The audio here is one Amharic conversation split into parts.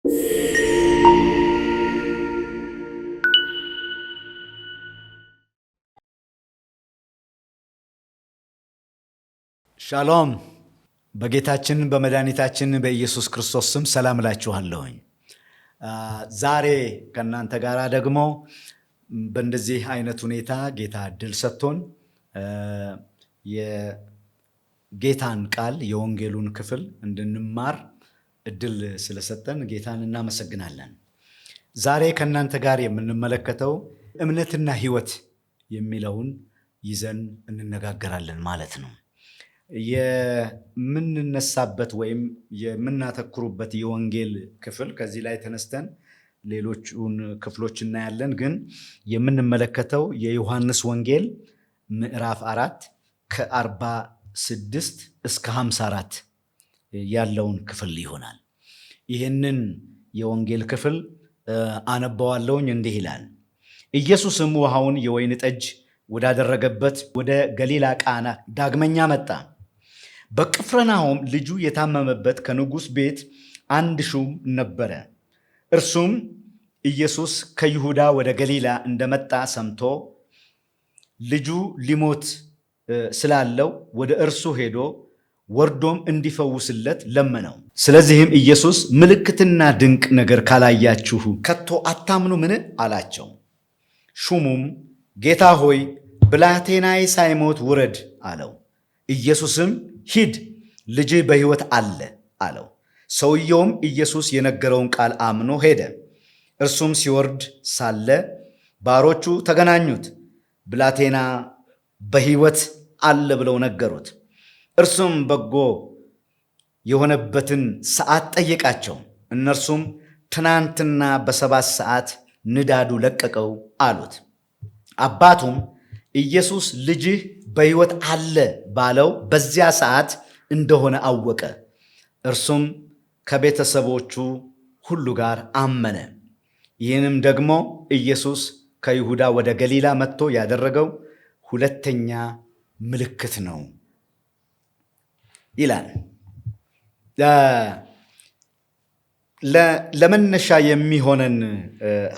ሻሎም በጌታችን በመድኃኒታችን በኢየሱስ ክርስቶስ ስም ሰላም እላችኋለሁኝ። ዛሬ ከእናንተ ጋር ደግሞ በእንደዚህ አይነት ሁኔታ ጌታ እድል ሰጥቶን የጌታን ቃል የወንጌሉን ክፍል እንድንማር እድል ስለሰጠን ጌታን እናመሰግናለን። ዛሬ ከእናንተ ጋር የምንመለከተው እምነትና ሕይወት የሚለውን ይዘን እንነጋገራለን ማለት ነው። የምንነሳበት ወይም የምናተኩሩበት የወንጌል ክፍል ከዚህ ላይ ተነስተን ሌሎቹን ክፍሎች እናያለን። ግን የምንመለከተው የዮሐንስ ወንጌል ምዕራፍ 4 ከ46 እስከ 54 ያለውን ክፍል ይሆናል። ይህንን የወንጌል ክፍል አነባዋለሁኝ። እንዲህ ይላል። ኢየሱስም ውሃውን የወይን ጠጅ ወዳደረገበት ወደ ገሊላ ቃና ዳግመኛ መጣ። በቅፍርናሆም ልጁ የታመመበት ከንጉሥ ቤት አንድ ሹም ነበረ። እርሱም ኢየሱስ ከይሁዳ ወደ ገሊላ እንደመጣ ሰምቶ ልጁ ሊሞት ስላለው ወደ እርሱ ሄዶ ወርዶም እንዲፈውስለት ለመነው። ስለዚህም ኢየሱስ ምልክትና ድንቅ ነገር ካላያችሁ ከቶ አታምኑምን አላቸው። ሹሙም ጌታ ሆይ ብላቴናዬ ሳይሞት ውረድ አለው። ኢየሱስም ሂድ፣ ልጅህ በሕይወት አለ አለው። ሰውየውም ኢየሱስ የነገረውን ቃል አምኖ ሄደ። እርሱም ሲወርድ ሳለ ባሮቹ ተገናኙት፣ ብላቴና በሕይወት አለ ብለው ነገሩት። እርሱም በጎ የሆነበትን ሰዓት ጠየቃቸው። እነርሱም ትናንትና በ7 ሰዓት ንዳዱ ለቀቀው አሉት። አባቱም ኢየሱስ ልጅህ በሕይወት አለ ባለው በዚያ ሰዓት እንደሆነ አወቀ። እርሱም ከቤተሰቦቹ ሁሉ ጋር አመነ። ይህንም ደግሞ ኢየሱስ ከይሁዳ ወደ ገሊላ መጥቶ ያደረገው ሁለተኛ ምልክት ነው ይላል። ለመነሻ የሚሆነን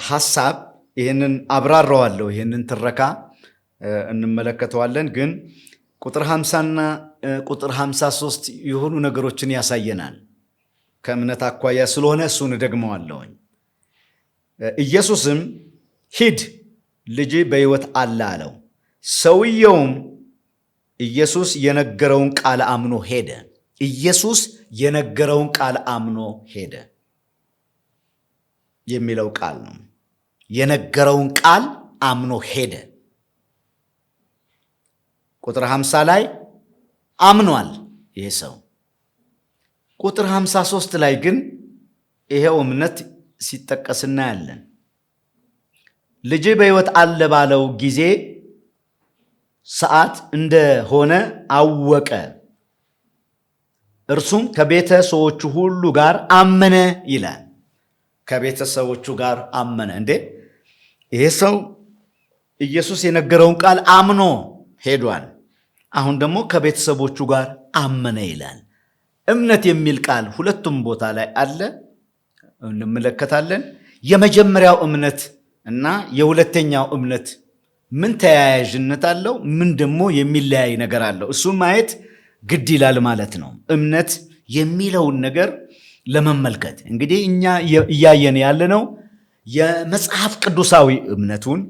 ሐሳብ ይህንን አብራራዋለሁ። ይህንን ትረካ እንመለከተዋለን። ግን ቁጥር 50ና ቁጥር 53 የሆኑ ነገሮችን ያሳየናል። ከእምነት አኳያ ስለሆነ እሱን ደግመዋለሁኝ። ኢየሱስም ሂድ፣ ልጅ በሕይወት አለ አለው። ሰውየውም ኢየሱስ የነገረውን ቃል አምኖ ሄደ። ኢየሱስ የነገረውን ቃል አምኖ ሄደ የሚለው ቃል ነው። የነገረውን ቃል አምኖ ሄደ። ቁጥር 50 ላይ አምኗል ይሄ ሰው። ቁጥር 53 ላይ ግን ይሄው እምነት ሲጠቀስ እናያለን። ልጅ በሕይወት አለ ባለው ጊዜ ሰዓት እንደሆነ አወቀ። እርሱም ከቤተሰቦቹ ሁሉ ጋር አመነ ይላል። ከቤተሰቦቹ ጋር አመነ። እንዴ ይሄ ሰው ኢየሱስ የነገረውን ቃል አምኖ ሄዷል። አሁን ደግሞ ከቤተሰቦቹ ጋር አመነ ይላል። እምነት የሚል ቃል ሁለቱም ቦታ ላይ አለ፣ እንመለከታለን። የመጀመሪያው እምነት እና የሁለተኛው እምነት ምን ተያያዥነት አለው? ምን ደግሞ የሚለያይ ነገር አለው? እሱም ማየት ግድ ይላል ማለት ነው። እምነት የሚለውን ነገር ለመመልከት እንግዲህ እኛ እያየን ያለነው የመጽሐፍ ቅዱሳዊ እምነቱን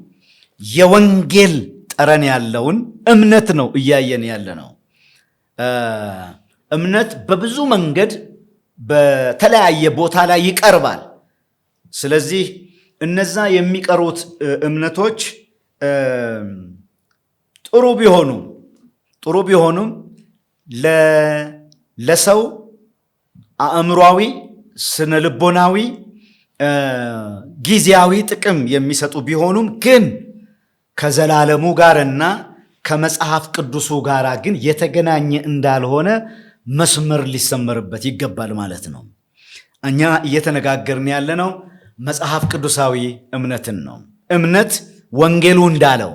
የወንጌል ጠረን ያለውን እምነት ነው እያየን ያለ ነው። እምነት በብዙ መንገድ በተለያየ ቦታ ላይ ይቀርባል። ስለዚህ እነዛ የሚቀሩት እምነቶች ጥሩ ቢሆኑም ለሰው አእምሯዊ፣ ስነ ልቦናዊ፣ ጊዜያዊ ጥቅም የሚሰጡ ቢሆኑም ግን ከዘላለሙ ጋርና ከመጽሐፍ ቅዱሱ ጋር ግን የተገናኘ እንዳልሆነ መስመር ሊሰመርበት ይገባል ማለት ነው። እኛ እየተነጋገርን ያለነው መጽሐፍ ቅዱሳዊ እምነትን ነው። እምነት ወንጌሉ እንዳለው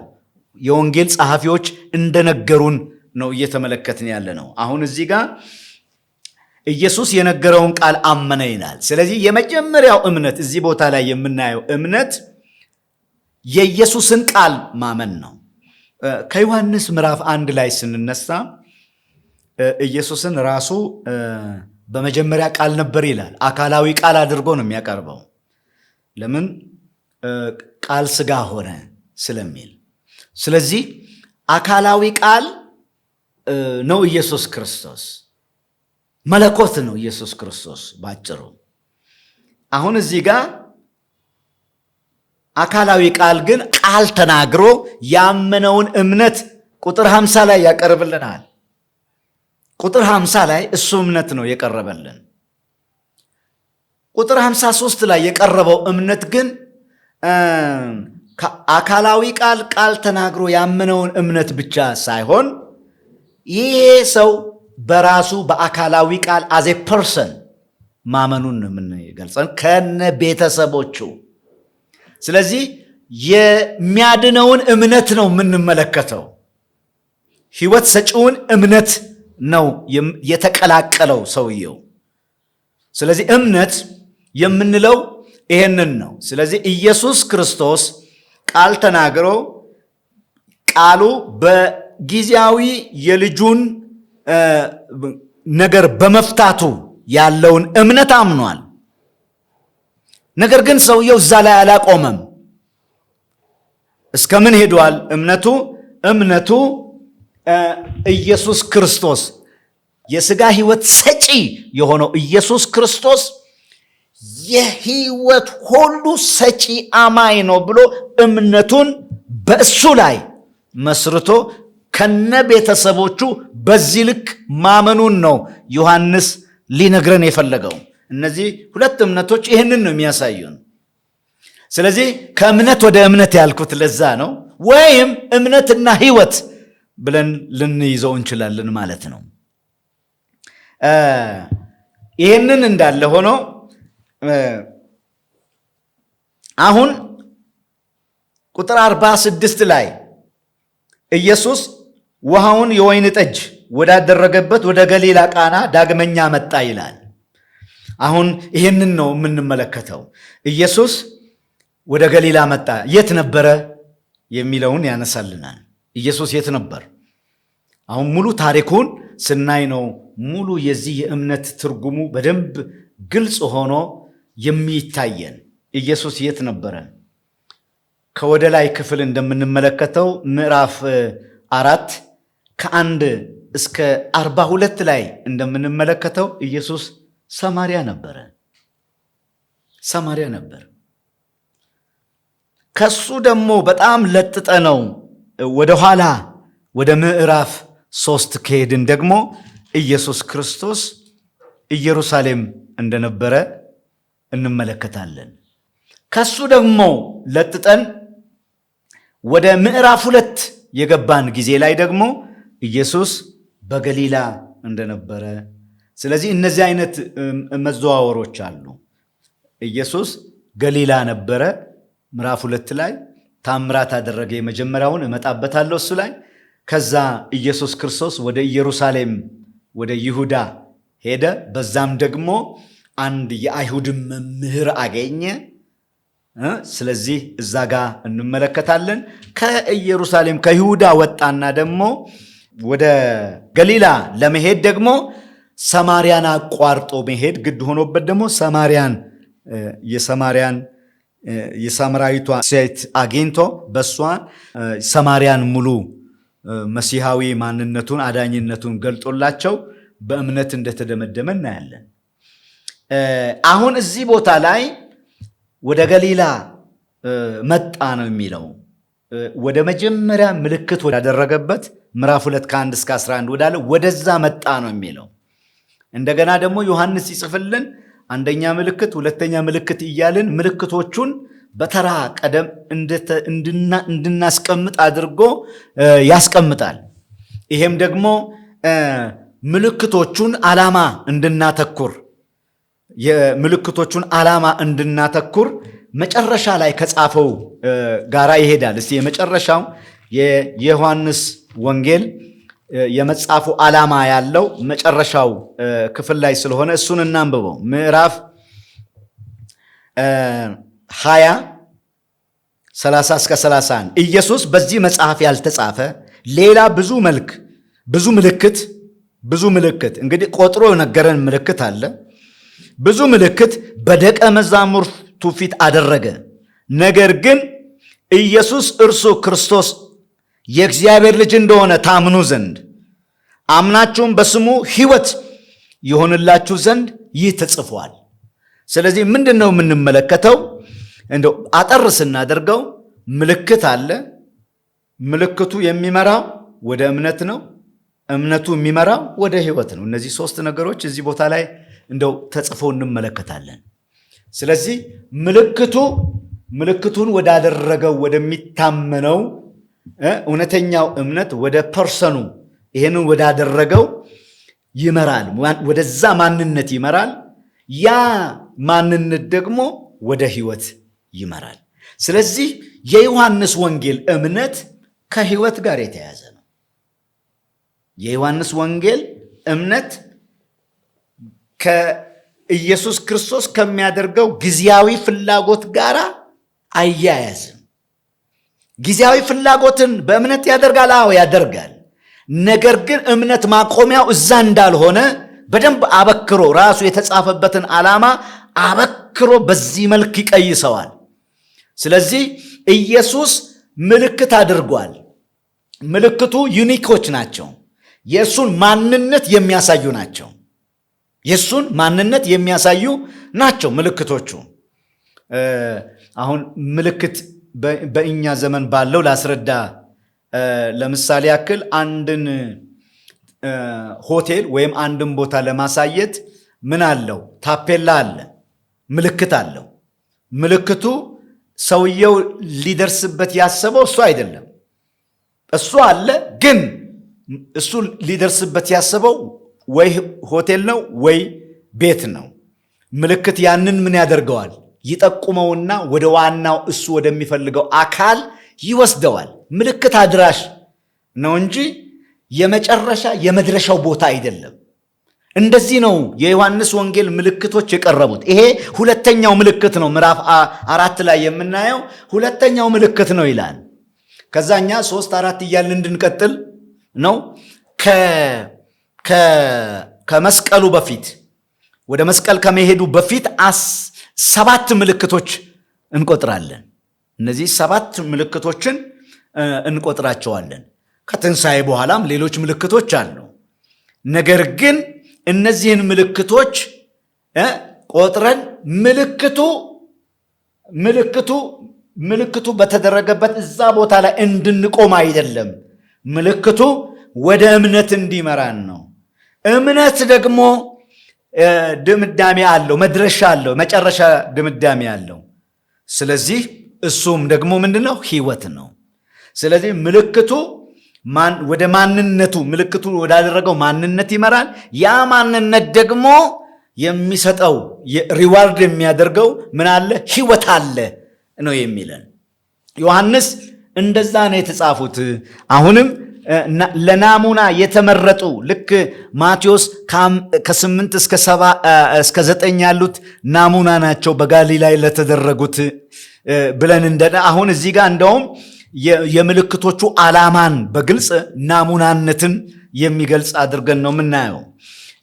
የወንጌል ጸሐፊዎች እንደነገሩን ነው እየተመለከትን ያለነው። አሁን እዚህ ጋር ኢየሱስ የነገረውን ቃል አመነ ይላል። ስለዚህ የመጀመሪያው እምነት እዚህ ቦታ ላይ የምናየው እምነት የኢየሱስን ቃል ማመን ነው። ከዮሐንስ ምዕራፍ 1 ላይ ስንነሳ ኢየሱስን ራሱ በመጀመሪያ ቃል ነበር ይላል። አካላዊ ቃል አድርጎ ነው የሚያቀርበው። ለምን? ቃል ሥጋ ሆነ ስለሚል። ስለዚህ አካላዊ ቃል ነው ኢየሱስ ክርስቶስ፣ መለኮት ነው ኢየሱስ ክርስቶስ ባጭሩ። አሁን እዚህ ጋር አካላዊ ቃል ግን ቃል ተናግሮ ያመነውን እምነት ቁጥር 50 ላይ ያቀርብልናል። ቁጥር 50 ላይ እሱ እምነት ነው የቀረበልን። ቁጥር 53 ላይ የቀረበው እምነት ግን አካላዊ ቃል ተናግሮ ያመነውን እምነት ብቻ ሳይሆን ይሄ ሰው በራሱ በአካላዊ ቃል አዜ ፐርሰን ማመኑን ነው የምንገልጸን ከነ ቤተሰቦቹ። ስለዚህ የሚያድነውን እምነት ነው የምንመለከተው። ሕይወት ሰጪውን እምነት ነው የተቀላቀለው ሰውየው። ስለዚህ እምነት የምንለው ይሄንን ነው። ስለዚህ ኢየሱስ ክርስቶስ ቃል ተናግሮ ቃሉ በጊዜያዊ የልጁን ነገር በመፍታቱ ያለውን እምነት አምኗል። ነገር ግን ሰውየው እዛ ላይ አላቆመም። እስከ ምን ሄዷል? እምነቱ ኢየሱስ ክርስቶስ የሥጋ ሕይወት ሰጪ የሆነው ኢየሱስ ክርስቶስ የሕይወት ሁሉ ሰጪ አማኝ ነው ብሎ እምነቱን በእሱ ላይ መስርቶ ከነ ቤተሰቦቹ በዚህ ልክ ማመኑን ነው ዮሐንስ ሊነግረን የፈለገው። እነዚህ ሁለት እምነቶች ይህንን ነው የሚያሳዩን። ስለዚህ ከእምነት ወደ እምነት ያልኩት ለዛ ነው። ወይም እምነትና ሕይወት ብለን ልንይዘው እንችላለን ማለት ነው። ይህንን እንዳለ ሆኖ አሁን ቁጥር 46 ላይ ኢየሱስ ውሃውን የወይን ጠጅ ወዳደረገበት ወደ ገሊላ ቃና ዳግመኛ መጣ ይላል። አሁን ይህንን ነው የምንመለከተው። ኢየሱስ ወደ ገሊላ መጣ። የት ነበረ የሚለውን ያነሳልናል። ኢየሱስ የት ነበር? አሁን ሙሉ ታሪኩን ስናይ ነው ሙሉ የዚህ የእምነት ትርጉሙ በደንብ ግልጽ ሆኖ የሚታየን። ኢየሱስ የት ነበረ? ከወደ ላይ ክፍል እንደምንመለከተው ምዕራፍ 4 ከ1 እስከ 42 ላይ እንደምንመለከተው ኢየሱስ ሰማርያ ነበረ። ሰማርያ ነበር። ከሱ ደግሞ በጣም ለጥጠ ነው ወደኋላ ወደ ምዕራፍ 3 ከሄድን ደግሞ ኢየሱስ ክርስቶስ ኢየሩሳሌም እንደነበረ እንመለከታለን። ከሱ ደግሞ ለጥጠን ወደ ምዕራፍ 2 የገባን ጊዜ ላይ ደግሞ ኢየሱስ በገሊላ እንደነበረ። ስለዚህ እነዚህ አይነት መዘዋወሮች አሉ። ኢየሱስ ገሊላ ነበረ ምዕራፍ 2 ላይ ታምራት አደረገ። የመጀመሪያውን እመጣበታለሁ እሱ ላይ። ከዛ ኢየሱስ ክርስቶስ ወደ ኢየሩሳሌም ወደ ይሁዳ ሄደ። በዛም ደግሞ አንድ የአይሁድ መምህር አገኘ። ስለዚህ እዛ ጋር እንመለከታለን። ከኢየሩሳሌም ከይሁዳ ወጣና ደግሞ ወደ ገሊላ ለመሄድ ደግሞ ሰማርያን አቋርጦ መሄድ ግድ ሆኖበት ደግሞ የሳምራዊቷ ሴት አግኝቶ በሷ ሰማርያን ሙሉ መሲሐዊ ማንነቱን አዳኝነቱን ገልጦላቸው በእምነት እንደተደመደመ እናያለን። አሁን እዚህ ቦታ ላይ ወደ ገሊላ መጣ ነው የሚለው። ወደ መጀመሪያ ምልክት ወዳደረገበት ምዕራፍ 2 ከ1 እስከ 11 ወዳለ ወደዛ መጣ ነው የሚለው። እንደገና ደግሞ ዮሐንስ ይጽፍልን አንደኛ ምልክት፣ ሁለተኛ ምልክት እያልን ምልክቶቹን በተራ ቀደም እንድናስቀምጥ አድርጎ ያስቀምጣል። ይሄም ደግሞ ምልክቶቹን ዓላማ እንድናተኩር መጨረሻ ላይ ከጻፈው ጋራ ይሄዳል። እስቲ የመጨረሻው የዮሐንስ ወንጌል የመጽሐፉ ዓላማ ያለው መጨረሻው ክፍል ላይ ስለሆነ እሱን እናንብበው። ምዕራፍ 20 30 እስከ 31 ኢየሱስ በዚህ መጽሐፍ ያልተጻፈ ሌላ ብዙ ምልክት እንግዲህ ቆጥሮ ነገረን ምልክት አለ። ብዙ ምልክት በደቀ መዛሙርቱ ፊት አደረገ። ነገር ግን ኢየሱስ እርሱ ክርስቶስ የእግዚአብሔር ልጅ እንደሆነ ታምኑ ዘንድ አምናችሁም በስሙ ሕይወት ይሆንላችሁ ዘንድ ይህ ተጽፏል። ስለዚህ ምንድን ነው የምንመለከተው? እንደው አጠር ስናደርገው ምልክት አለ። ምልክቱ የሚመራው ወደ እምነት ነው። እምነቱ የሚመራው ወደ ሕይወት ነው። እነዚህ ሶስት ነገሮች እዚህ ቦታ ላይ እንደው ተጽፎ እንመለከታለን። ስለዚህ ምልክቱን ወዳደረገው ወደሚታመነው እውነተኛው እምነት ወደ ፐርሰኑ ይሄንን ወዳደረገው ይመራል። ወደዛ ማንነት ይመራል። ያ ማንነት ደግሞ ወደ ሕይወት ይመራል። ስለዚህ የዮሐንስ ወንጌል እምነት ከሕይወት ጋር የተያያዘ ነው። የዮሐንስ ወንጌል እምነት ከኢየሱስ ክርስቶስ ከሚያደርገው ጊዜያዊ ፍላጎት ጋር አያያዝም። ጊዜያዊ ፍላጎትን በእምነት ያደርጋል። አዎ ያደርጋል። ነገር ግን እምነት ማቆሚያው እዛ እንዳልሆነ በደንብ አበክሮ ራሱ የተጻፈበትን ዓላማ አበክሮ በዚህ መልክ ይቀይሰዋል። ስለዚህ ኢየሱስ ምልክት አድርጓል። ምልክቱ ዩኒኮች ናቸው። የእሱን ማንነት የሚያሳዩ ናቸው። የእሱን ማንነት የሚያሳዩ ናቸው ምልክቶቹ። አሁን ምልክት በእኛ ዘመን ባለው ላስረዳ። ለምሳሌ ያክል አንድን ሆቴል ወይም አንድን ቦታ ለማሳየት ምን አለው? ታፔላ አለ፣ ምልክት አለው። ምልክቱ ሰውየው ሊደርስበት ያሰበው እሱ አይደለም። እሱ አለ፣ ግን እሱ ሊደርስበት ያሰበው ወይ ሆቴል ነው ወይ ቤት ነው። ምልክት ያንን ምን ያደርገዋል? ይጠቁመውና ወደ ዋናው እሱ ወደሚፈልገው አካል ይወስደዋል። ምልክት አድራሽ ነው እንጂ የመጨረሻ የመድረሻው ቦታ አይደለም። እንደዚህ ነው የዮሐንስ ወንጌል ምልክቶች የቀረቡት። ይሄ ሁለተኛው ምልክት ነው። ምዕራፍ 4 ላይ የምናየው ሁለተኛው ምልክት ነው ይላል። ከዛኛ 3 4 እያልን እንድንቀጥል ነው። ከመስቀሉ በፊት ወደ መስቀል ከመሄዱ በፊት 7 ምልክቶች እንቆጥራለን። እነዚህ 7 ምልክቶችን እንቆጥራቸዋለን። ከትንሣኤ በኋላም ሌሎች ምልክቶች አሉ። ነገር ግን እነዚህን ምልክቶች ቆጥረን ምልክቱ በተደረገበት እዛ ቦታ ላይ እንድንቆም አይደለም። ምልክቱ ወደ እምነት እንዲመራን ነው። እምነት ደግሞ ድምዳሜ አለው፣ መድረሻ አለው፣ መጨረሻ ድምዳሜ አለው። ስለዚህ እሱም ደግሞ ምንድነው? ሕይወት ነው። ስለዚህ ምልክቱ ወደ ማንነቱ ምልክቱ ወዳደረገው ማንነት ይመራል። ያ ማንነት ደግሞ የሚሰጠው ሪዋርድ የሚያደርገው ምን አለ? ሕይወት አለ ነው የሚለን። ዮሐንስ እንደዛ ነው የተጻፉት። አሁንም ለናሙና የተመረጡ ልክ ማቴዎስ ከ8 እስከ 9 ያሉት ናሙና ናቸው በጋሊላ ለተደረጉት ብለን አሁን እዚህ ጋር እንደውም የምልክቶቹ ዓላማን በግልጽ ናሙናነትን የሚገልጽ አድርገን ነው የምናየው።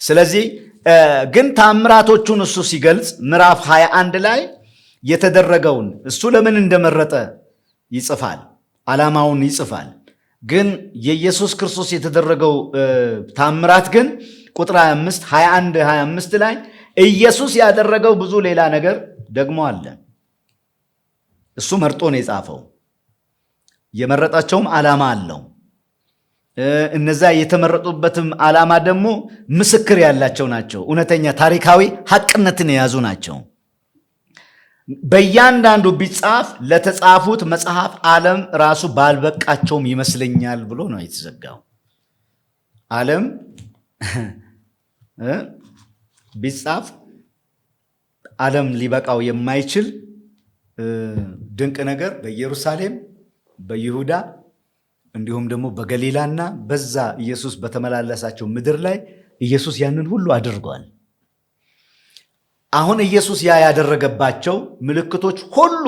ስለዚህ ግን ታምራቶቹን እሱ ሲገልጽ ምዕራፍ 21 ላይ የተደረገውን እሱ ለምን እንደመረጠ ይጽፋል፣ ዓላማውን ይጽፋል። ግን የኢየሱስ ክርስቶስ የተደረገው ታምራት ግን ቁጥር 21 ላይ ኢየሱስ ያደረገው ብዙ ሌላ ነገር ደግሞ አለ። እሱ መርጦ ነው የጻፈው። የመረጣቸውም ዓላማ አለው። እነዛ የተመረጡበትም ዓላማ ደግሞ ምስክር ያላቸው ናቸው። እውነተኛ ታሪካዊ ሐቅነትን የያዙ ናቸው። በእያንዳንዱ ቢጻፍ ለተጻፉት መጽሐፍ ዓለም ራሱ ባልበቃቸውም ይመስለኛል ብሎ ነው የተዘጋው። ዓለም ቢጻፍ ዓለም ሊበቃው የማይችል ድንቅ ነገር በኢየሩሳሌም፣ በይሁዳ እንዲሁም ደግሞ በገሊላና በዛ ኢየሱስ በተመላለሳቸው ምድር ላይ ኢየሱስ ያንን ሁሉ አድርጓል። አሁን ኢየሱስ ያ ያደረገባቸው ምልክቶች ሁሉ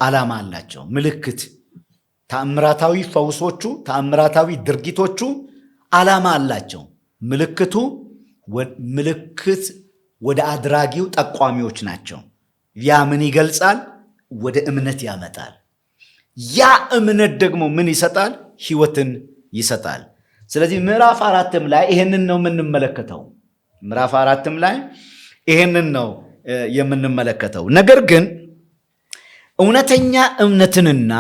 ዓላማ አላቸው። ምልክት፣ ተአምራታዊ ፈውሶቹ፣ ተአምራታዊ ድርጊቶቹ ዓላማ አላቸው። ምልክት ወደ አድራጊው ጠቋሚዎች ናቸው። ያ ምን ይገልጻል? ወደ እምነት ያመጣል። ያ እምነት ደግሞ ምን ይሰጣል? ሕይወትን ይሰጣል። ስለዚህ ምዕራፍ 4 ላይ ይሄንን ነው የምንመለከተው። ምዕራፍ 4 ላይ ይሄንን ነው የምንመለከተው። ነገር ግን እውነተኛ እምነትንና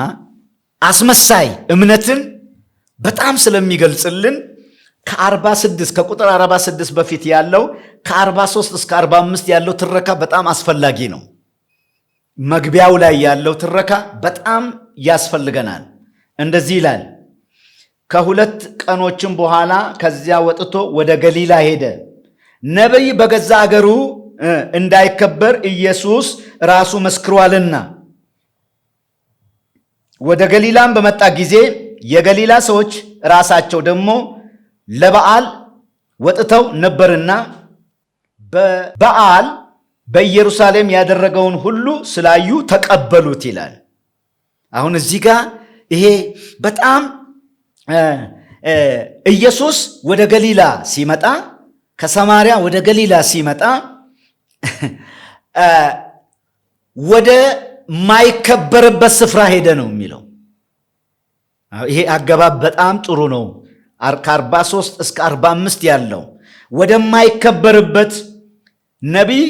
አስመሳይ እምነትን በጣም ስለሚገልጽልን ከ46 ከቁጥር 46 በፊት ያለው ከ43 እስከ 45 ያለው ትረካ በጣም አስፈላጊ ነው። መግቢያው ላይ ያለው ትረካ በጣም ያስፈልገናል። እንደዚህ ይላል፣ ከ2 ቀኖችም በኋላ ከዚያ ወጥቶ ወደ ገሊላ ሄደ። ነቢይ በገዛ አገሩ እንዳይከበር ኢየሱስ ራሱ መስክሯልና። ወደ ገሊላም በመጣ ጊዜ የገሊላ ሰዎች ራሳቸው ደግሞ ለበዓል ወጥተው ነበርና በበዓል በኢየሩሳሌም ያደረገውን ሁሉ ስላዩ ተቀበሉት ይላል። አሁን እዚህ ጋር ይሄ በጣም ኢየሱስ ወደ ገሊላ ሲመጣ፣ ከሰማርያ ወደ ገሊላ ሲመጣ ወደ ማይከበርበት ስፍራ ሄደ ነው የሚለው። ይሄ አገባብ በጣም ጥሩ ነው። ከ43 እስከ 45 ያለው ወደማይከበርበት፣ ነቢይ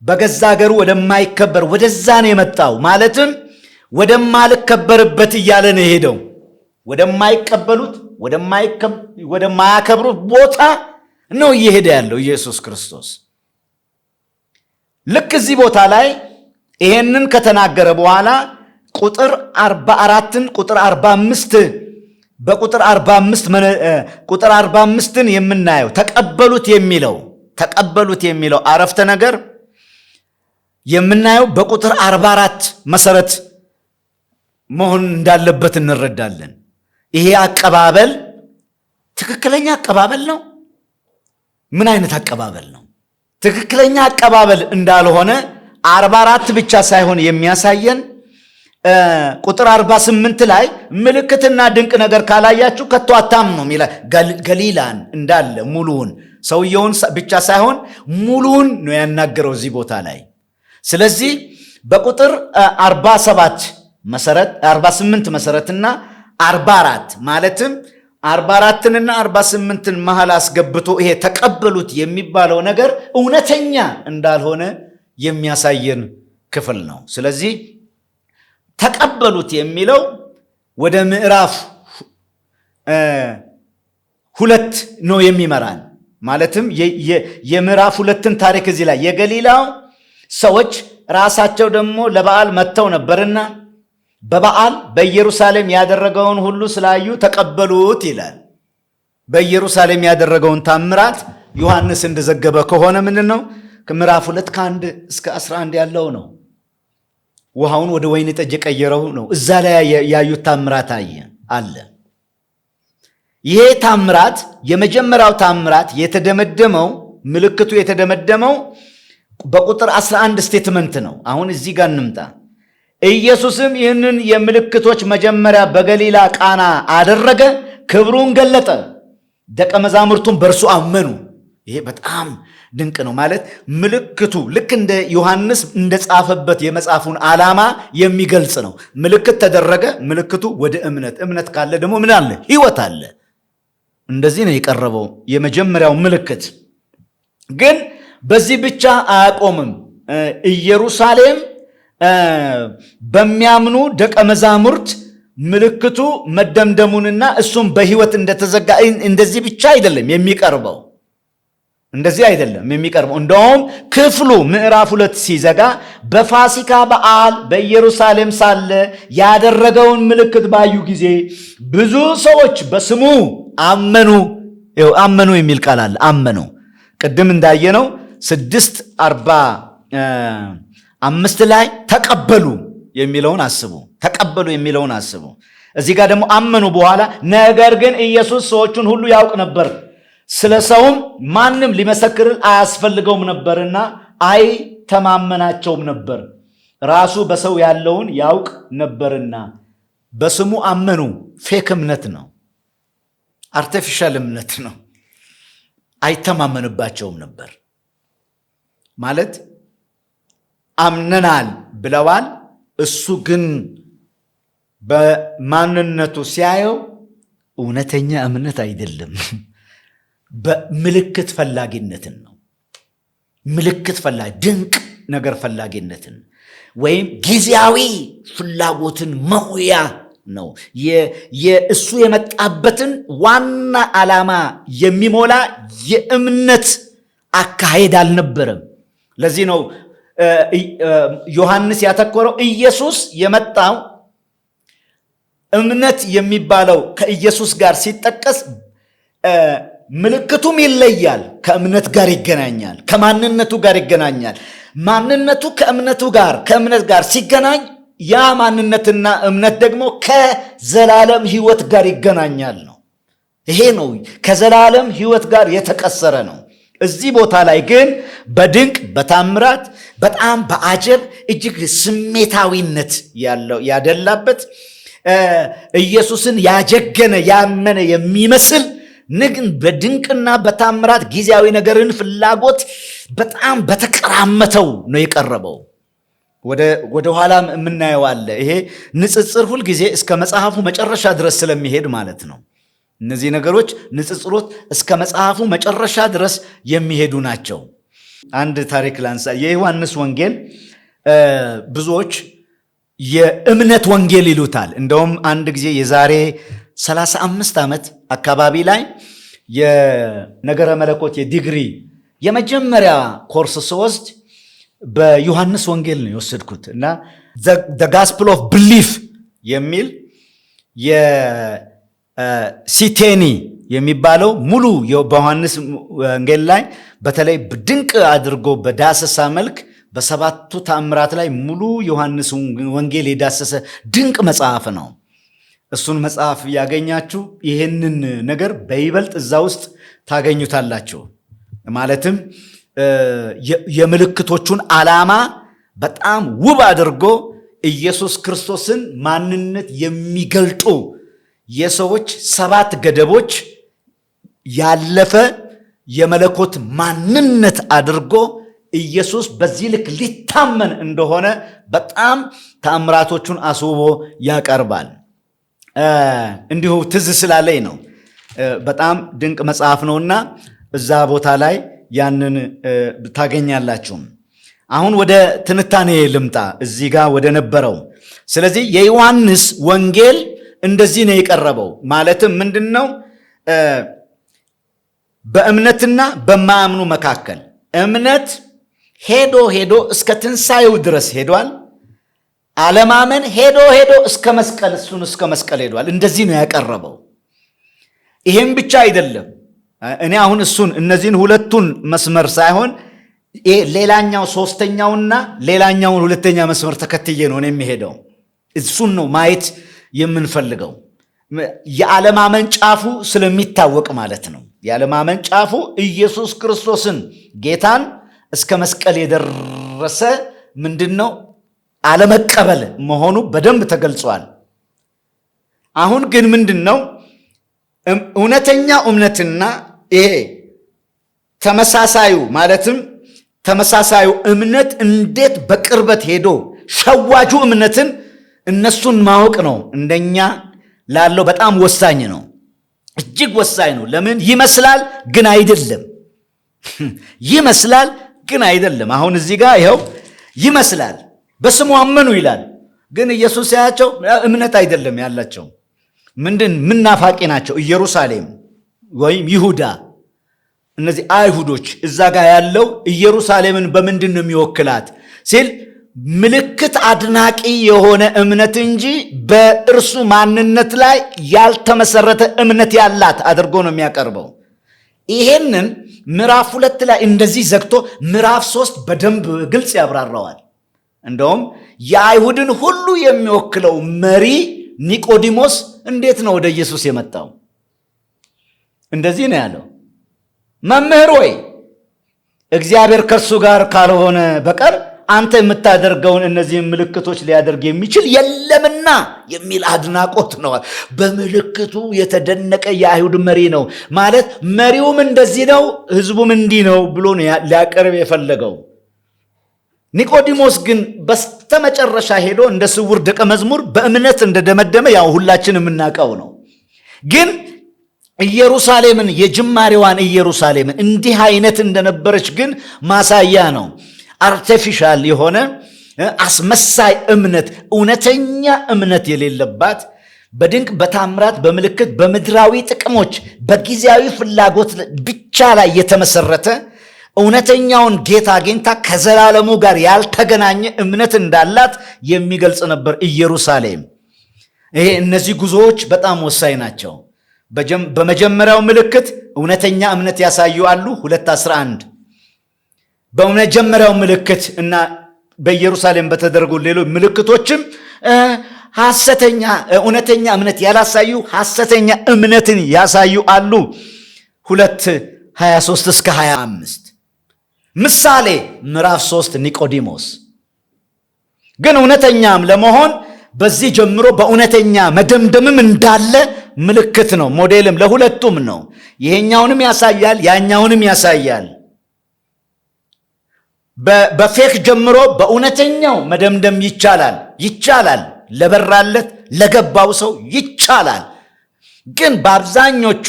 በገዛ ሀገሩ ወደማይከበር ወደዛ ነው የመጣው። ማለትም ወደማልከበርበት እያለ ነው የሄደው። ወደማይቀበሉት ወደማያከብሩት ቦታ ነው እየሄደ ያለው ኢየሱስ ክርስቶስ። ልክ እዚህ ቦታ ላይ ይሄንን ከተናገረ በኋላ ቁጥር 44ን ቁጥር 45 በቁጥር 45ን የምናየው ተቀበሉት የሚለው አረፍተ ነገር የምናየው በቁጥር 44 መሰረት መሆን እንዳለበት እንረዳለን። ይሄ አቀባበል ትክክለኛ አቀባበል ነው? ምን አይነት አቀባበል ነው? ትክክለኛ አቀባበል እንዳልሆነ 44 ብቻ ሳይሆን የሚያሳየን ቁጥር 48 ላይ ምልክትና ድንቅ ነገር ካላያችሁ ከቶ አታምኑም ይላል። ገሊላን እንዳለ ሙሉውን፣ ሰውየውን ብቻ ሳይሆን ሙሉውን ነው ያናገረው እዚህ ቦታ ላይ። ስለዚህ በቁጥር 48 መሰረትና 44 ማለትም 44ንና 48ን መሃል አስገብቶ ይሄ ተቀበሉት የሚባለው ነገር እውነተኛ እንዳልሆነ የሚያሳየን ክፍል ነው። ስለዚህ ተቀበሉት የሚለው ወደ ምዕራፍ 2 ነው የሚመራን። ማለትም የምዕራፍ 2ን ታሪክ እዚህ ላይ የገሊላው ሰዎች ራሳቸው ደግሞ ለበዓል መጥተው ነበርና በበዓል በኢየሩሳሌም ያደረገውን ሁሉ ስላዩ ተቀበሉት ይላል። በኢየሩሳሌም ያደረገውን ታምራት ዮሐንስ እንደዘገበ ከሆነ ምንድን ነው? ከምዕራፍ 2 ከ1 እስከ 11 ያለው ነው። ውሃውን ወደ ወይን ጠጅ የቀየረው ነው። እዛ ላይ ያዩት ታምራት አለ። ይሄ ታምራት የመጀመሪያው ታምራት የተደመደመው ምልክቱ የተደመደመው በቁጥር 11 ስቴትመንት ነው። አሁን እዚህ ጋር እንምጣ። ኢየሱስም ይህንን የምልክቶች መጀመሪያ በገሊላ ቃና አደረገ፣ ክብሩን ገለጠ፣ ደቀ መዛሙርቱን በእርሱ አመኑ። ይሄ በጣም ድንቅ ነው። ማለት ምልክቱ ልክ እንደ ዮሐንስ እንደጻፈበት የመጽሐፉን ዓላማ የሚገልጽ ነው። ምልክት ተደረገ። ምልክቱ ወደ እምነት ካለ ደግሞ ምን አለ? ሕይወት አለ። እንደዚህ ነው የቀረበው የመጀመሪያው ምልክት። ግን በዚህ ብቻ አያቆምም። ኢየሩሳሌም በሚያምኑ ደቀ መዛሙርት ምልክቱ መደምደሙንና እሱም በሕይወት እንደተዘጋ እንደዚህ ብቻ አይደለም የሚቀርበው። እንደዚህ አይደለም የሚቀርበው። እንደውም ክፍሉ ምዕራፍ 2 ሲዘጋ በፋሲካ በዓል በኢየሩሳሌም ሳለ ያደረገውን ምልክት ባዩ ጊዜ ብዙ ሰዎች በስሙ አመኑ የሚል ቃል አለ። አመኑ። ቅድም እንዳየነው 6:45 ላይ ተቀበሉ የሚለውን አስቡ። እዚህ ጋር ደግሞ አመኑ በኋላ ነገር ግን ኢየሱስ ሰዎቹን ሁሉ ያውቅ ነበር፣ ስለ ሰውም ማንም ሊመሰክር አያስፈልገውም ነበርና አይተማመናቸውም ነበር፣ ራሱ በሰው ያለውን ያውቅ ነበርና። በስሙ አመኑ። ፌክ እምነት ነው፣ አርቲፊሻል እምነት ነው። አይተማመንባቸውም ነበር ማለት አምነናል ብለዋል። እሱ ግን በማንነቱ ሲያየው እውነተኛ እምነት አይደለም፣ በምልክት ፈላጊነትን ነው። ምልክት ፈላጊ፣ ድንቅ ነገር ፈላጊነትን ወይም ጊዜያዊ ፍላጎትን መሙያ ነው። የእሱ የመጣበትን ዋና ዓላማ የሚሞላ የእምነት አካሄድ አልነበረም። ለዚህ ነው ዮሐንስ ያተኮረው ኢየሱስ የመጣው እምነት የሚባለው ከኢየሱስ ጋር ሲጠቀስ ምልክቱም ይለያል፣ ከእምነት ጋር ይገናኛል፣ ከማንነቱ ጋር ይገናኛል። ማንነቱ ከእምነት ጋር ሲገናኝ ያ ማንነትና እምነት ደግሞ ከዘላለም ሕይወት ጋር ይገናኛል ነው። ይሄ ነው ከዘላለም ሕይወት ጋር የተቀሰረ ነው። እዚህ ቦታ ላይ ግን በድንቅ በታምራት በጣም በአጀብ እጅግ ስሜታዊነት ያደላበት ኢየሱስን ያጀገነ ያመነ የሚመስል ግን በድንቅና በታምራት ጊዜያዊ ነገርን ፍላጎት በጣም በተቀራመተው ነው የቀረበው። ወደ ኋላም የምናየው አለ። ይሄ ንጽጽር ሁልጊዜ እስከ መጽሐፉ መጨረሻ ድረስ ስለሚሄድ ማለት ነው። እነዚህ ነገሮች ንጽጽሮች እስከ መጽሐፉ መጨረሻ ድረስ የሚሄዱ ናቸው። አንድ ታሪክ ላንሳ። የዮሐንስ ወንጌል ብዙዎች የእምነት ወንጌል ይሉታል። እንደውም አንድ ጊዜ የዛሬ 35 ዓመት አካባቢ ላይ የነገረ መለኮት የዲግሪ የመጀመሪያ ኮርስ ስወስድ በዮሐንስ ወንጌል ነው የወሰድኩት እና the gospel of belief የሚል የሲቴኒ የሚባለው ሙሉ በዮሐንስ ወንጌል ላይ በተለይ ድንቅ አድርጎ በዳሰሳ መልክ በሰባቱ ተአምራት ላይ ሙሉ ዮሐንስ ወንጌል የዳሰሰ ድንቅ መጽሐፍ ነው። እሱን መጽሐፍ ያገኛችሁ ይህንን ነገር በይበልጥ እዛ ውስጥ ታገኙታላችሁ። ማለትም የምልክቶቹን ዓላማ በጣም ውብ አድርጎ ኢየሱስ ክርስቶስን ማንነት የሚገልጡ የሰዎች 7 ገደቦች ያለፈ የመለኮት ማንነት አድርጎ ኢየሱስ በዚህ ልክ ሊታመን እንደሆነ በጣም ተአምራቶቹን አስውቦ ያቀርባል። እንዲሁ ትዝ ስላለኝ ነው። በጣም ድንቅ መጽሐፍ ነውና እዛ ቦታ ላይ ያንን ታገኛላችሁ። አሁን ወደ ትንታኔ ልምጣ፣ እዚህ ጋር ወደ ነበረው። ስለዚህ የዮሐንስ ወንጌል እንደዚህ ነው የቀረበው። ማለትም ምንድነው? በእምነትና በማያምኑ መካከል እምነት ሄዶ እስከ ትንሣኤው ድረስ ሄዷል። አለማመን ሄዶ እስከ መስቀል እስከ መስቀል ሄዷል። እንደዚህ ነው ያቀረበው። ይሄም ብቻ አይደለም። እኔ አሁን እነዚህን ሁለቱን መስመር ሳይሆን ሌላኛው ሶስተኛውና ሌላኛውን ሁለተኛ መስመር ተከትዬ ነው የሚሄደው። እሱን ነው ማየት የምንፈልገው። የዓለማመን ጫፉ ስለሚታወቅ ማለት ነው። የዓለማመን ጫፉ ኢየሱስ ክርስቶስን ጌታን እስከ መስቀል የደረሰ ምንድነው? አለመቀበል መሆኑ በደንብ ተገልጿል። አሁን ግን ምንድነው እውነተኛው እምነትና ይሄ ተመሳሳዩ ማለትም ተመሳሳዩ እምነት እንዴት በቅርበት ሄዶ ሸዋጁ እምነትን እነሱን ማወቅ ነው። እንደኛ ላለው በጣም ወሳኝ ነው፣ እጅግ ወሳኝ ነው። ለምን? ይመስላል ግን አይደለም። ይመስላል ግን አይደለም። አሁን እዚህ ጋር ይኸው ይመስላል በስሙ አመኑ ይላል፣ ግን ኢየሱስ ያያቸው እምነት አይደለም ያላቸው። ምን ናፋቂ ናቸው? ኢየሩሳሌም ወይም ይሁዳ፣ እነዚህ አይሁዶች። እዛ ጋር ያለው ኢየሩሳሌምን በምንድን ነው የሚወክላት ሲል ምልክት አድናቂ የሆነ እምነት እንጂ በእርሱ ማንነት ላይ ያልተመሰረተ እምነት ያላት አድርጎ ነው የሚያቀርበው። ይሄንን ምዕራፍ 2 ላይ እንደዚህ ዘግቶ ምዕራፍ 3 በደንብ ግልጽ ያብራራዋል። እንደውም የአይሁድን ሁሉ የሚወክለው መሪ ኒቆዲሞስ እንዴት ነው ወደ ኢየሱስ የመጣው? እንደዚህ ነው ያለው፣ መምህር ወይ እግዚአብሔር ከእርሱ ጋር ካልሆነ በቀር አንተ የምታደርገውን እነዚህን ምልክቶች ሊያደርግ የሚችል የለምና የሚል አድናቆት ነው። በምልክቱ የተደነቀ የአይሁድ መሪ ነው ማለት መሪውም እንደዚህ ነው ህዝቡም እንዲህ ነው ብሎ ነው ሊያቀርብ የፈለገው። ኒቆዲሞስ ግን በስተመጨረሻ ሄዶ እንደ ስውር ደቀ መዝሙር በእምነት እንደደመደመ ያው ሁላችን የምናውቀው ነው። ግን ኢየሩሳሌምን የጅማሬዋን ኢየሩሳሌምን እንዲህ አይነት እንደነበረች ግን ማሳያ ነው። አርቲፊሻል የሆነ አስመሳይ እምነት፣ እውነተኛ እምነት የሌለባት በድንቅ በታምራት በምልክት በምድራዊ ጥቅሞች በጊዜያዊ ፍላጎት ብቻ ላይ የተመሰረተ እውነተኛውን ጌታ አግኝታ ከዘላለሙ ጋር ያልተገናኘ እምነት እንዳላት የሚገልጽ ነበር ኢየሩሳሌም። ይሄ እነዚህ ጉዞዎች በጣም ወሳኝ ናቸው። በመጀመሪያው ምልክት እውነተኛ እምነት ያሳዩ አሉ 2:11 በመጀመሪያው ምልክት እና በኢየሩሳሌም በተደረጉ ሌሎች ምልክቶችም እውነተኛ እምነት ያላሳዩ ሐሰተኛ እምነትን ያሳዩ አሉ 2:23 እስከ 25 ምሳሌ ምዕራፍ 3 ኒቆዲሞስ ግን እውነተኛም ለመሆን በዚህ ጀምሮ በእውነተኛ መደምደምም እንዳለ ምልክት ነው፣ ሞዴልም ለሁለቱም ነው። ይሄኛውንም ያሳያል ያኛውንም ያሳያል። በፌክ ጀምሮ በእውነተኛው መደምደም ይቻላል ለበራለት ለገባው ሰው ይቻላል። ግን በአብዛኞቹ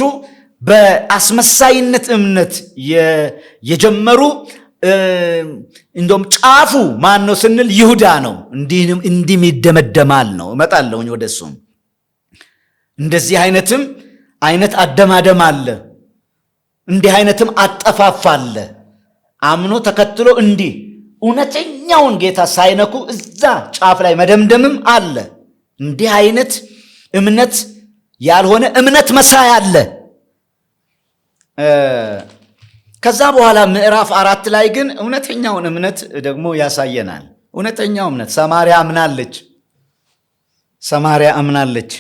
በአስመሳይነት እምነት የጀመሩ እንደውም ጫፉ ማን ነው ስንል ይሁዳ ነው። እንዲህም ይደመደማል ነው። እመጣለሁኝ ወደሱም። እንደዚህ አይነት አደማደም አለ፣ እንዲህ አይነትም አጠፋፍ አለ። አምኖ ተከትሎ እንዲህ እውነተኛውን ጌታ ሳይነኩ እዛ ጫፍ ላይ መደምደምም አለ። እንዲህ አይነት እምነት ያልሆነ እምነት መሳይ አለ። ከዛ በኋላ ምዕራፍ 4 ላይ ግን እውነተኛውን እምነት ደግሞ ያሳየናል። እውነተኛው እምነት ሰማርያ አምናለች፣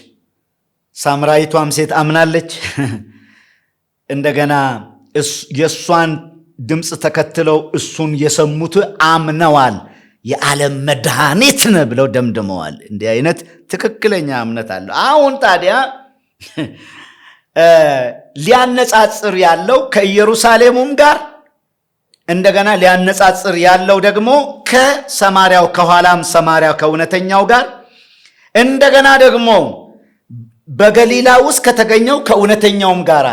ሳምራዊቷም ሴት አምናለች። እንደገና የእሷን ድምፅ ተከትለው እሱን የሰሙት አምነዋል። የዓለም መድኃኒት ነህ ብለው ደምድመዋል። እንዲህ አይነት ትክክለኛ እምነት አለ። አሁን ታዲያ ሊያነጻጽር ያለው ከኢየሩሳሌሙም ጋር እንደገና ሊያነጻጽር ያለው ደግሞ ከሰማርያው ከኋላም ሰማርያ ከእውነተኛው ጋር እንደገና ደግሞ በገሊላ ውስጥ ከተገኘው ከእውነተኛውም ጋር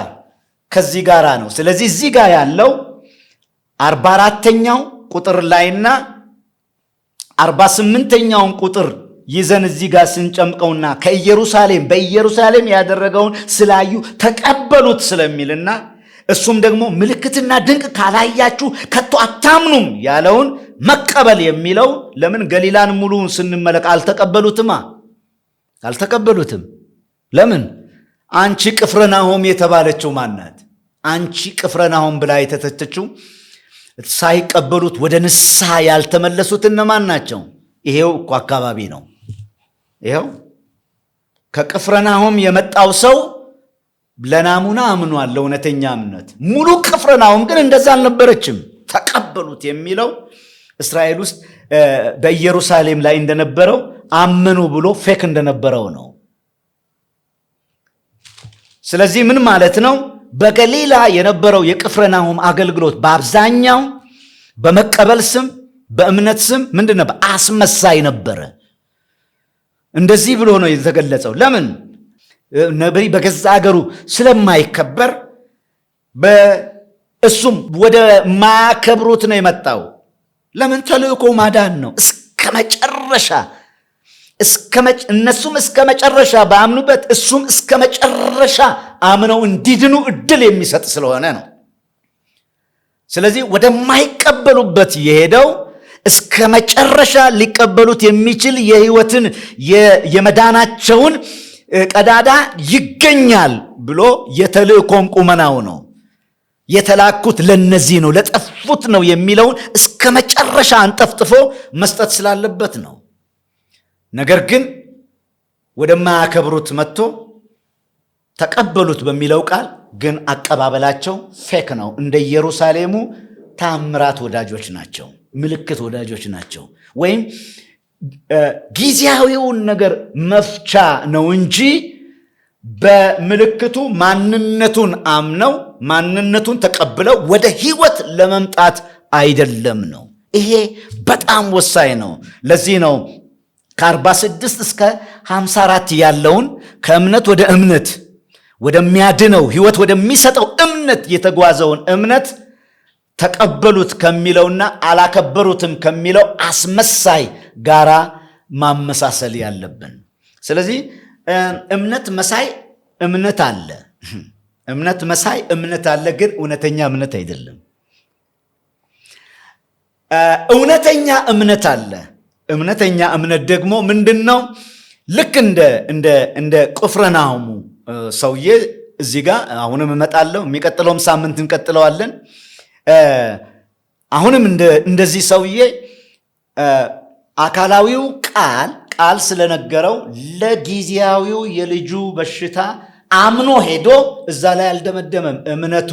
ከዚህ ጋር ነው። ስለዚህ እዚህ ጋር ያለው 44ኛው ቁጥር ላይና 48ኛውን ቁጥር ይዘን እዚህ ጋር ስንጨምቀውና በኢየሩሳሌም ያደረገውን ስላዩ ተቀበሉት ስለሚልና እሱም ደግሞ ምልክትና ድንቅ ካላያችሁ ከቶ አታምኑም ያለውን መቀበል የሚለው ለምን ገሊላን ሙሉውን ስንመለክ አልተቀበሉትም። ለምን? አንቺ ቅፍርናሆም የተባለችው ማናት? አንቺ ቅፍርናሆም ብላ የተተቸችው ሳይቀበሉት ወደ ንስሐ ያልተመለሱት እነማን ናቸው? ይሄው እኮ አካባቢ ነው። ይሄው ከቅፍርናሆም የመጣው ሰው ለናሙና አምኗል፣ ለእውነተኛ እምነት። ሙሉ ቅፍርናሆም ግን እንደዛ አልነበረችም። ተቀበሉት የሚለው እስራኤል ውስጥ በኢየሩሳሌም ላይ እንደነበረው አመኑ ብሎ ፌክ እንደነበረው ነው። ስለዚህ ምን ማለት ነው? በገሊላ የነበረው የቅፍርናሆም አገልግሎት በአብዛኛው በመቀበል ስም በእምነት ስም ምንድን ነበር? አስመሳይ ነበረ። እንደዚህ ብሎ ነው የተገለጸው። ለምን? ነቢይ በገዛ አገሩ ስለማይከበር እሱም ወደ ማያከብሩት ነው የመጣው። ለምን? ተልእኮ ማዳን ነው። እስከ መጨረሻ እነሱም እስከ መጨረሻ ባያምኑበት እሱም እስከ መጨረሻ አምነው እንዲድኑ እድል የሚሰጥ ስለሆነ ነው። ስለዚህ ወደማይቀበሉበት የሄደው እስከ መጨረሻ ሊቀበሉት የሚችል የሕይወትን የመዳናቸውን ቀዳዳ ይገኛል ብሎ የተልእኮም ቁመናው ነው። የተላኩት ለነዚህ ነው፣ ለጠፉት ነው የሚለውን እስከ መጨረሻ አንጠፍጥፎ መስጠት ስላለበት ነው። ነገር ግን ወደማያከብሩት መጥቶ ተቀበሉት በሚለው ቃል ግን አቀባበላቸው ፌክ ነው። እንደ ኢየሩሳሌሙ ታምራት ወዳጆች ናቸው፣ ምልክት ወዳጆች ናቸው። ወይም ጊዜያዊውን ነገር መፍቻ ነው እንጂ በምልክቱ ማንነቱን አምነው ማንነቱን ተቀብለው ወደ ሕይወት ለመምጣት አይደለም ነው። ይሄ በጣም ወሳኝ ነው። ለዚህ ነው ከ46 እስከ 54 ያለውን ከእምነት ወደ እምነት ወደሚያድነው ሕይወት ወደሚሰጠው እምነት የተጓዘውን እምነት ተቀበሉት ከሚለውና አላከበሩትም ከሚለው አስመሳይ ጋራ ማመሳሰል ያለብን። ስለዚህ እምነት መሳይ እምነት አለ፣ እምነት መሳይ እምነት አለ፣ ግን እውነተኛ እምነት አይደለም። እውነተኛ እምነት አለ። እውነተኛ እምነት ደግሞ ምንድን ነው? ልክ እንደ ቅፍርናሆሙ ሰውዬ እዚህ ጋር አሁንም እመጣለሁ፣ የሚቀጥለውም ሳምንት እንቀጥለዋለን። አሁንም እንደዚህ ሰውዬ አካላዊው ቃል ስለነገረው ለጊዜያዊው የልጁ በሽታ አምኖ ሄዶ እዛ ላይ አልደመደመም። እምነቱ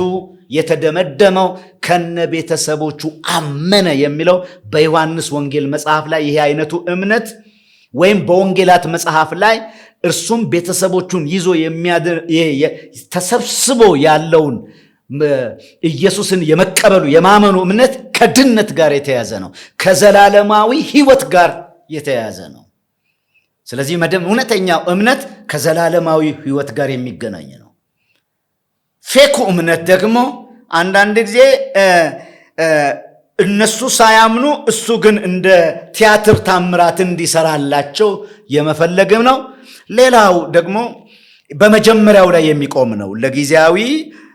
የተደመደመው ከነ ቤተሰቦቹ አመነ የሚለው በዮሐንስ ወንጌል መጽሐፍ ላይ ይሄ አይነቱ እምነት ወይም በወንጌላት መጽሐፍ ላይ እርሱም ቤተሰቦቹን ይዞ ተሰብስቦ ያለውን ኢየሱስን የመቀበሉ የማመኑ እምነት ከድነት ጋር የተያዘ ነው። ከዘላለማዊ ሕይወት ጋር የተያዘ ነው። ስለዚህ እውነተኛው እምነት ከዘላለማዊ ሕይወት ጋር የሚገናኝ ነው። ፌኩ እምነት ደግሞ አንዳንድ ጊዜ እነሱ ሳያምኑ እሱ ግን እንደ ቲያትር ታምራት እንዲሰራላቸው የመፈለግም ነው። ሌላው ደግሞ በመጀመሪያው ላይ የሚቆም ነው። ለጊዜያዊ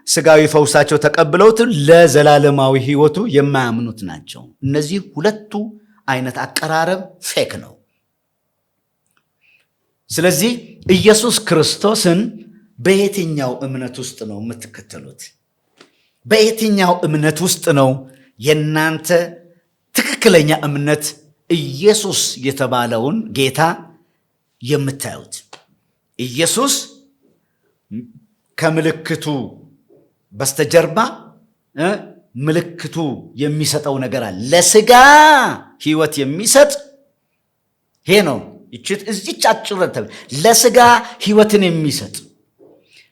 ስጋዊ ፈውሳቸው ተቀብለውት ለዘላለማዊ ሕይወቱ የማያምኑት ናቸው። እነዚህ ሁለቱ አይነት አቀራረብ ፌክ ነው። ስለዚህ ኢየሱስ ክርስቶስን በየትኛው እምነት ውስጥ ነው የምትከተሉት? በየትኛው እምነት ውስጥ ነው የእናንተ ትክክለኛ እምነት ኢየሱስ የተባለውን ጌታ የምታዩት? ኢየሱስ ከምልክቱ በስተጀርባ ምልክቱ የሚሰጠው ነገር አለ። ለስጋ ሕይወት የሚሰጥ ይሄ ነው። እዚች አጭረት ለስጋ ሕይወትን የሚሰጥ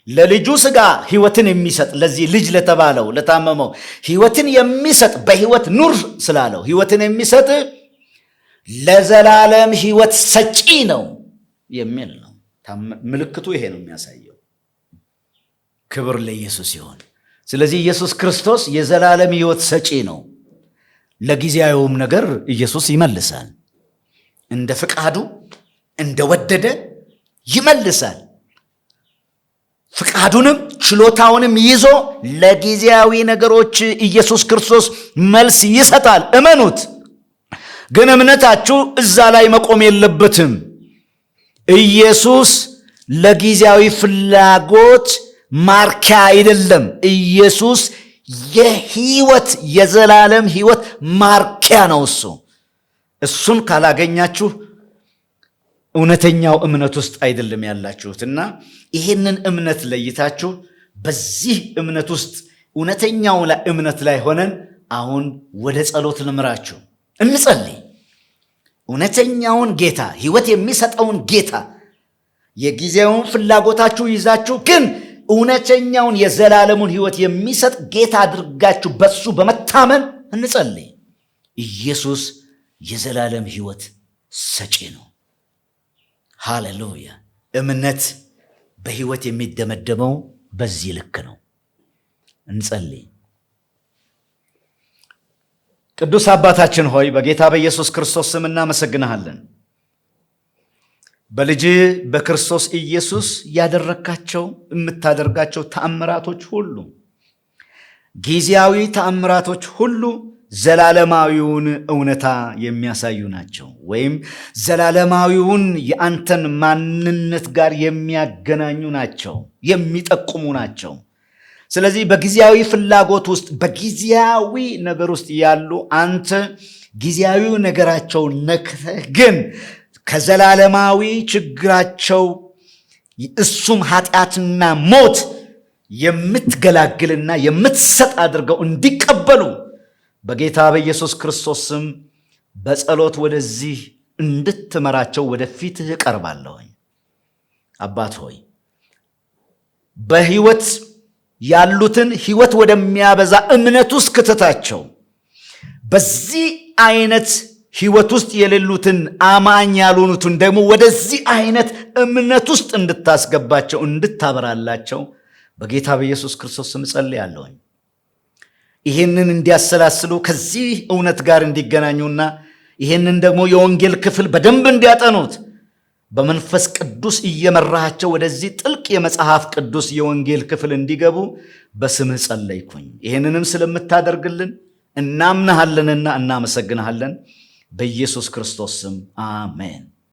ለልጁ ስጋ ሕይወትን የሚሰጥ ለዚህ ልጅ ለተባለው ለታመመው ሕይወትን የሚሰጥ በሕይወት ኑር ስላለው ሕይወትን የሚሰጥ ለዘላለም ሕይወት ሰጪ ነው የሚል ነው። ምልክቱ ይሄ ነው የሚያሳየው። ክብር ለኢየሱስ ይሁን። ስለዚህ ኢየሱስ ክርስቶስ የዘላለም ሕይወት ሰጪ ነው። ለጊዜያዊውም ነገር ኢየሱስ ይመልሳል። እንደ ፍቃዱ እንደወደደ ይመልሳል። ፍቃዱንም ችሎታውንም ይዞ ለጊዜያዊ ነገሮች ኢየሱስ ክርስቶስ መልስ ይሰጣል። እመኑት። ግን እምነታችሁ እዛ ላይ መቆም የለበትም። ኢየሱስ ለጊዜያዊ ፍላጎት ማርኪያ አይደለም። ኢየሱስ የሕይወት የዘላለም ሕይወት ማርኪያ ነው። እሱን ካላገኛችሁ እውነተኛው እምነት ውስጥ አይደለም ያላችሁትና ይህንን እምነት ለይታችሁ በዚህ እምነት ውስጥ እውነተኛው እምነት ላይ ሆነን አሁን ወደ ጸሎት ልምራችሁ። እንጸልይ። እውነተኛውን ጌታ ሕይወት የሚሰጠውን ጌታ የጊዜውን ፍላጎታችሁ ይዛችሁ ግን እውነተኛውን የዘላለሙን ሕይወት የሚሰጥ ጌታ አድርጋችሁ በሱ በመታመን እንጸልይ። ኢየሱስ የዘላለም ሕይወት ሰጪ ነው። ሃሌሉያ። እምነት በሕይወት የሚደመደመው በዚህ ልክ ነው። እንጸልይ። ቅዱስ አባታችን ሆይ በጌታ በኢየሱስ ክርስቶስ ስም እናመሰግንሃለን። በልጅ በክርስቶስ ኢየሱስ ያደረካቸው የምታደርጋቸው ተአምራቶች ሁሉ ጊዜያዊ ተአምራቶች ሁሉ ዘላለማዊውን እውነታ የሚያሳዩ ናቸው፣ ወይም ዘላለማዊውን የአንተን ማንነት ጋር የሚያገናኙ ናቸው፣ የሚጠቁሙ ናቸው። ስለዚህ በጊዜያዊ ፍላጎት ውስጥ በጊዜያዊ ነገር ውስጥ ያሉ አንተ ጊዜያዊ ነገራቸውን ነክተህ ግን ከዘላለማዊ ችግራቸው እሱም ኃጢአትና ሞት የምትገላግልና የምትሰጥ አድርገው እንዲቀበሉ በጌታ በኢየሱስ ክርስቶስ ስም በጸሎት ወደዚህ እንድትመራቸው ወደፊትህ እቀርባለሁኝ። አባት ሆይ በሕይወት ያሉትን ሕይወት ወደሚያበዛ እምነት ውስጥ ክትታቸው። በዚህ አይነት ሕይወት ውስጥ የሌሉትን አማኝ ያልሆኑትን ደግሞ ወደዚህ አይነት እምነት ውስጥ እንድታስገባቸው እንድታበራላቸው በጌታ በኢየሱስ ክርስቶስ ስም ጸልያለሁኝ። ይህንን እንዲያሰላስሉ ከዚህ እውነት ጋር እንዲገናኙና ይህንን ደግሞ የወንጌል ክፍል በደንብ እንዲያጠኑት በመንፈስ ቅዱስ እየመራሃቸው ወደዚህ ጥልቅ የመጽሐፍ ቅዱስ የወንጌል ክፍል እንዲገቡ በስምህ ጸለይኩኝ። ይህንንም ስለምታደርግልን እናምንሃለንና እናመሰግንሃለን። በኢየሱስ ክርስቶስ ስም አሜን።